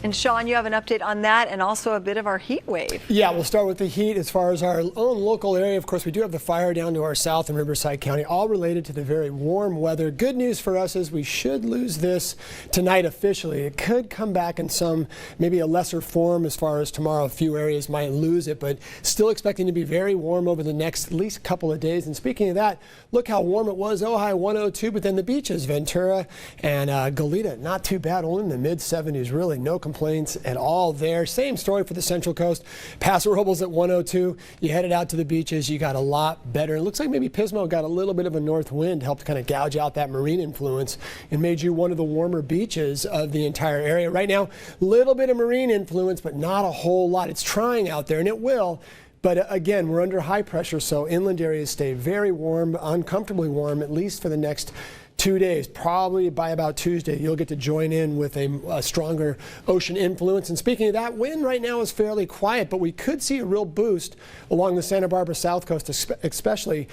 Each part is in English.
And Sean, you have an update on that and also a bit of our heat wave. Yeah, we'll start with the heat. As far as our own local area, of course, we do have the fire down to our south in Riverside County, all related to the very warm weather. Good news for us is we should lose this tonight officially. It could come back in some, maybe a lesser form as far as tomorrow. A few areas might lose it, but still expecting to be very warm over the next at least couple of days. And speaking of that, look how warm it was. Ojai 102, but then the beaches, Ventura and Goleta, not too bad, only in the mid 70s, really no complaints at all there. Same story for the Central Coast. Paso Robles at 102. You headed out to the beaches, you got a lot better. It looks like maybe Pismo got a little bit of a north wind, helped kind of gouge out that marine influence and made you one of the warmer beaches of the entire area. Right now, a little bit of marine influence, but not a whole lot. It's trying out there, and it will. But again, we're under high pressure, so inland areas stay very warm, uncomfortably warm, at least for the next 2 days. Probably by about Tuesday, you'll get to join in with a stronger ocean influence. And speaking of that, wind right now is fairly quiet, but we could see a real boost along the Santa Barbara South Coast, especially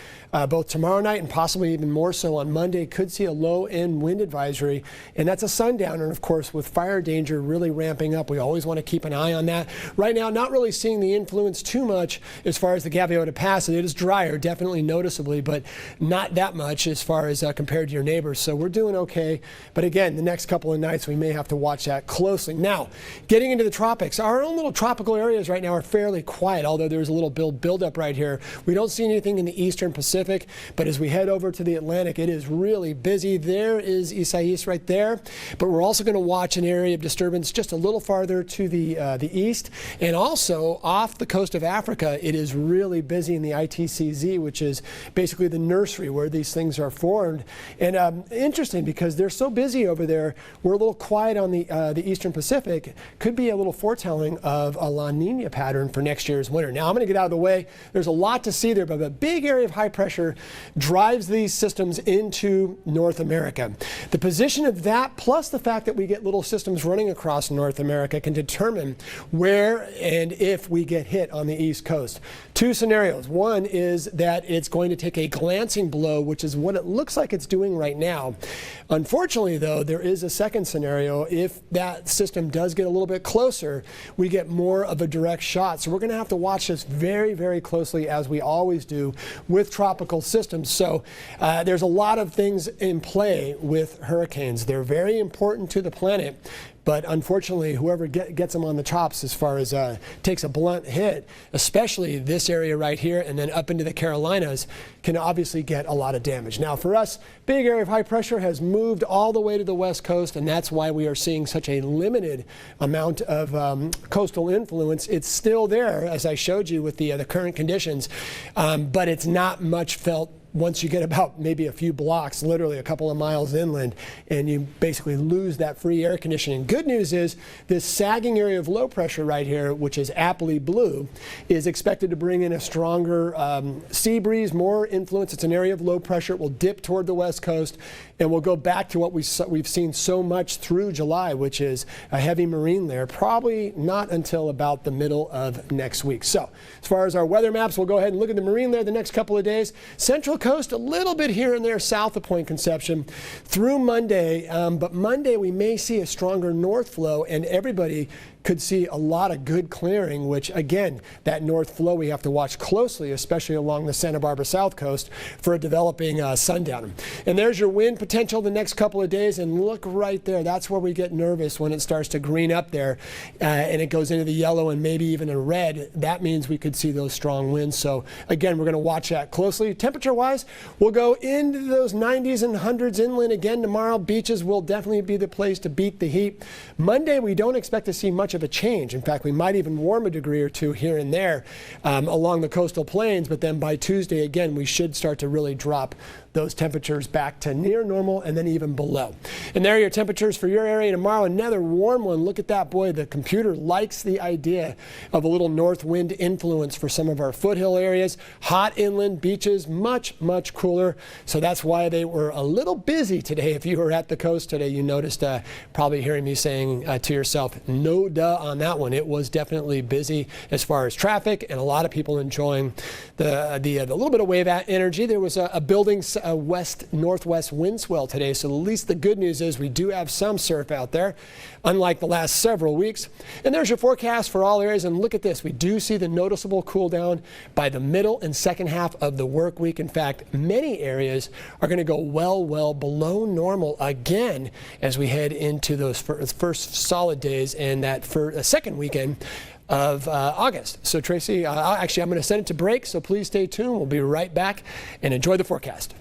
both tomorrow night and possibly even more so on Monday. Could see a low-end wind advisory, and that's a sundowner. And of course, with fire danger really ramping up, we always want to keep an eye on that. Right now, not really seeing the influence too much as far as the Gaviota Pass. It is drier, definitely noticeably, but not that much as far as compared to your neighbors. So we're doing okay. But again, the next couple of nights, we may have to watch that closely. Now, getting into the tropics, our own little tropical areas right now are fairly quiet, although there's a little buildup right here. We don't see anything in the eastern Pacific, but as we head over to the Atlantic, it is really busy. There is ISAIAS right there, but we're also going to watch an area of disturbance just a little farther to the east, and also off the coast of Africa. It is really busy in the ITCZ, which is basically the nursery where these things are formed. And interesting, because they're so busy over there, we're a little quiet on the eastern Pacific. Could be a little foretelling of a La Nina pattern for next year's winter. Now, I'm going to get out of the way. There's a lot to see there, but a big area of high pressure drives these systems into North America. The position of that, plus the fact that we get little systems running across North America, can determine where and if we get hit on the East Coast. Two scenarios. One is that it's going to take a glancing blow, which is what it looks like it's doing right now. Unfortunately, though, there is a second scenario. If that system does get a little bit closer, we get more of a direct shot. So we're going to have to watch this very, very closely, as we always do with tropical systems. So there's a lot of things in play with hurricanes. They're very important to the planet. But unfortunately, whoever gets them on the chops as far as takes a blunt hit, especially this area right here and then up into the Carolinas, can obviously get a lot of damage. Now for us, big area of high pressure has moved all the way to the west coast, and that's why we are seeing such a limited amount of coastal influence. It's still there, as I showed you with the current conditions, but it's not much felt once you get about maybe a few blocks, literally a couple of miles inland, and you basically lose that free air conditioning. Good news is this sagging area of low pressure right here, which is aptly blue, is expected to bring in a stronger sea breeze, more influence. It's an area of low pressure. It will dip toward the west coast, and we'll go back to what we've seen so much through July, which is a heavy marine layer, probably not until about the middle of next week. So as far as our weather maps, we'll go ahead and look at the marine layer the next couple of days. Central Coast, a little bit here and there south of Point Conception through Monday, but Monday we may see a stronger north flow, and everybody could see a lot of good clearing, which again, that north flow we have to watch closely, especially along the Santa Barbara South Coast for a developing sundown. And there's your wind potential the next couple of days, and look right there. That's where we get nervous when it starts to green up there and it goes into the yellow and maybe even a red. That means we could see those strong winds. So again, we're going to watch that closely. Temperature-wise, we'll go into those 90s and 100s inland again tomorrow. Beaches will definitely be the place to beat the heat. Monday, we don't expect to see much of a change. In fact, we might even warm a degree or two here and there along the coastal plains, but then by Tuesday, again, we should start to really drop those temperatures back to near normal and then even below. And there are your temperatures for your area tomorrow. Another warm one. Look at that. Boy, the computer likes the idea of a little north wind influence for some of our foothill areas. Hot inland beaches, much, much cooler. So that's why they were a little busy today. If you were at the coast today, you noticed probably hearing me saying to yourself, no duh on that one. It was definitely busy as far as traffic and a lot of people enjoying the little bit of wave energy. There was a building a west-northwest wind swell today, so at least the good news is we do have some surf out there, unlike the last several weeks. And there's your forecast for all areas, and look at this. We do see the noticeable cool down by the middle and second half of the work week. In fact, many areas are going to go well below normal again as we head into those first solid days and that second weekend of August. So Tracy, actually I'm going to send it to break, so please stay tuned. We'll be right back and enjoy the forecast.